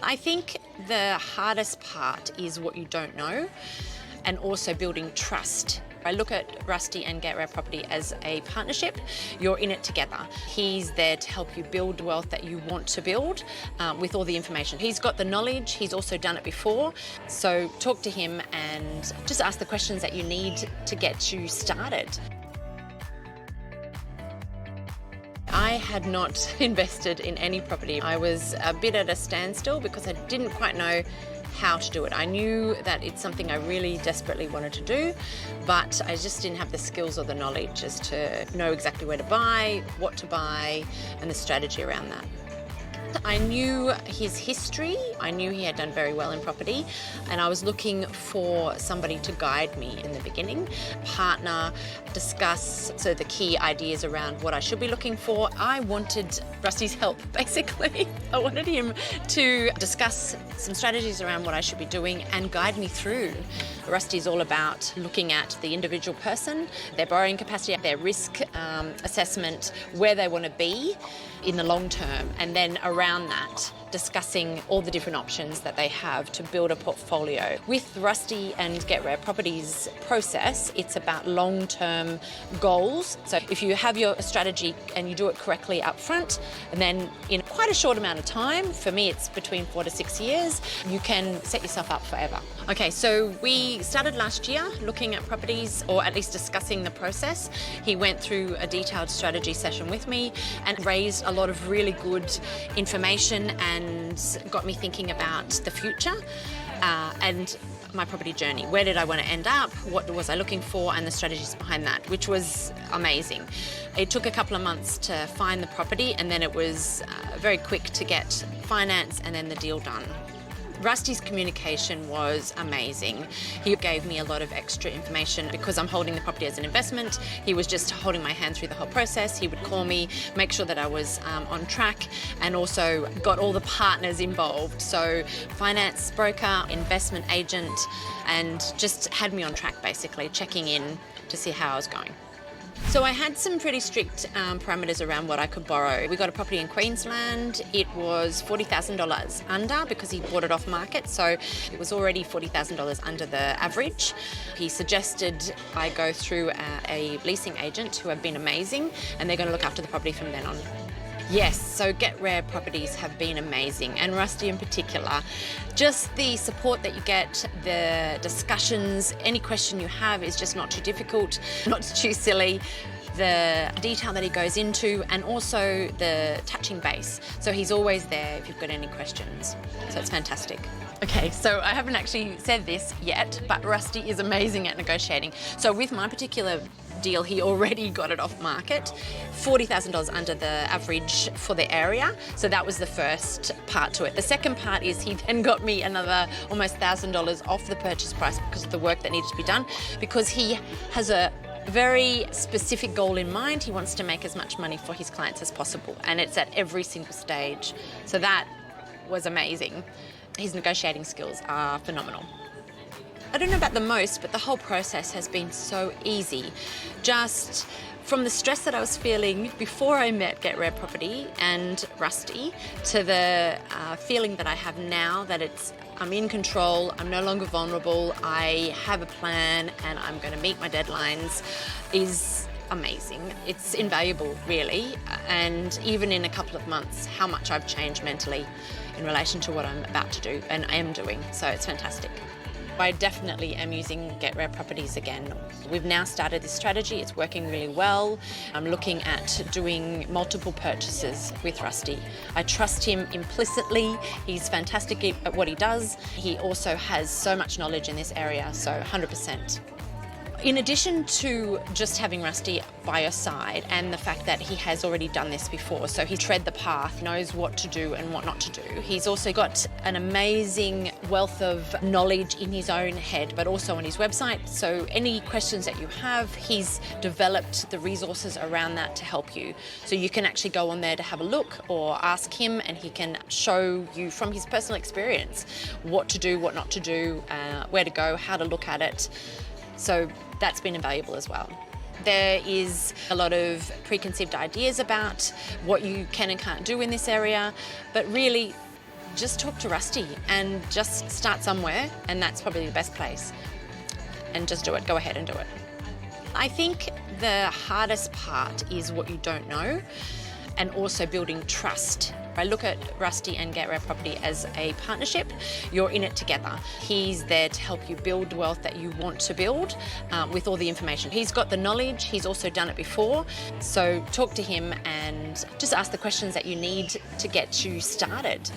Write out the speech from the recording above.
I think the hardest part is what you don't know, and also building trust. I look at Rasti and Get Rare Property as a partnership. You're in it together. He's there to help you build wealth that you want to build with all the information. He's got the knowledge, he's also done it before. So talk to him and just ask the questions that you need to get you started. I had not invested in any property. I was a bit at a standstill because I didn't quite know how to do it. I knew that it's something I really desperately wanted to do, but I just didn't have the skills or the knowledge as to know exactly where to buy, what to buy, and the strategy around that. I knew his history. I knew he had done very well in property, and I was looking for somebody to guide me in the beginning, partner, discuss the key ideas around what I should be looking for. I wanted Rusty's help, basically. I wanted him to discuss some strategies around what I should be doing and guide me through. Rusty's all about looking at the individual person, their borrowing capacity, their risk assessment, where they want to be in the long term, and then around that, discussing all the different options that they have to build a portfolio. With Rasti and Get Rare Properties process, it's about long-term goals. So if you have your strategy and you do it correctly up front, and then in quite a short amount of time, for me it's between 4 to 6 years, you can set yourself up forever. Okay, so we started last year looking at properties, or at least discussing the process. He went through a detailed strategy session with me and raised a lot of really good information and got me thinking about the future and my property journey. Where did I want to end up? What was I looking for? And the strategies behind that, which was amazing. It took a couple of months to find the property, and then it was very quick to get finance and then the deal done. Rusty's communication was amazing. He gave me a lot of extra information because I'm holding the property as an investment. He was just holding my hand through the whole process. He would call me, make sure that I was on track, and also got all the partners involved. So finance broker, investment agent, and just had me on track, basically, checking in to see how I was going. So I had some pretty strict parameters around what I could borrow. We got a property in Queensland. It was $40,000 under because he bought it off market, so it was already $40,000 under the average. He suggested I go through a leasing agent who have been amazing, and they're going to look after the property from then on. Yes, so Get Rare Properties have been amazing, and Rasti in particular. Just the support that you get, the discussions, any question you have is just not too difficult, not too silly. The detail that he goes into, and also the touching base. So he's always there if you've got any questions. So it's fantastic. Okay, so I haven't actually said this yet, but Rasti is amazing at negotiating. So with my particular deal, he already got it off market, $40,000 under the average for the area. So that was the first part to it. The second part is he then got me another almost $1,000 off the purchase price because of the work that needed to be done, because he has a very specific goal in mind. He wants to make as much money for his clients as possible, and it's at every single stage. So that was amazing. His negotiating skills are phenomenal. I don't know about the most, but the whole process has been so easy. Just from the stress that I was feeling before I met Get Rare Property and Rasti, to the feeling that I have now that I'm in control, I'm no longer vulnerable, I have a plan and I'm going to meet my deadlines, is amazing. It's invaluable, really, and even in a couple of months, how much I've changed mentally in relation to what I'm about to do and am doing, so it's fantastic. I definitely am using Get Rare Properties again. We've now started this strategy, it's working really well. I'm looking at doing multiple purchases with Rasti. I trust him implicitly, he's fantastic at what he does. He also has so much knowledge in this area, so 100%. In addition to just having Rasti by your side and the fact that he has already done this before, so he tread the path, knows what to do and what not to do, he's also got an amazing wealth of knowledge in his own head, but also on his website. So any questions that you have, he's developed the resources around that to help you. So you can actually go on there to have a look or ask him, and he can show you from his personal experience what to do, what not to do, where to go, how to look at it. So that's been invaluable as well. There is a lot of preconceived ideas about what you can and can't do in this area, but really just talk to Rusty and just start somewhere, and that's probably the best place. And just do it, go ahead and do it. I think the hardest part is what you don't know, and also building trust. I look at Rusty and Get Rare Property as a partnership. You're in it together. He's there to help you build wealth that you want to build with all the information. He's got the knowledge, he's also done it before. So talk to him and just ask the questions that you need to get you started.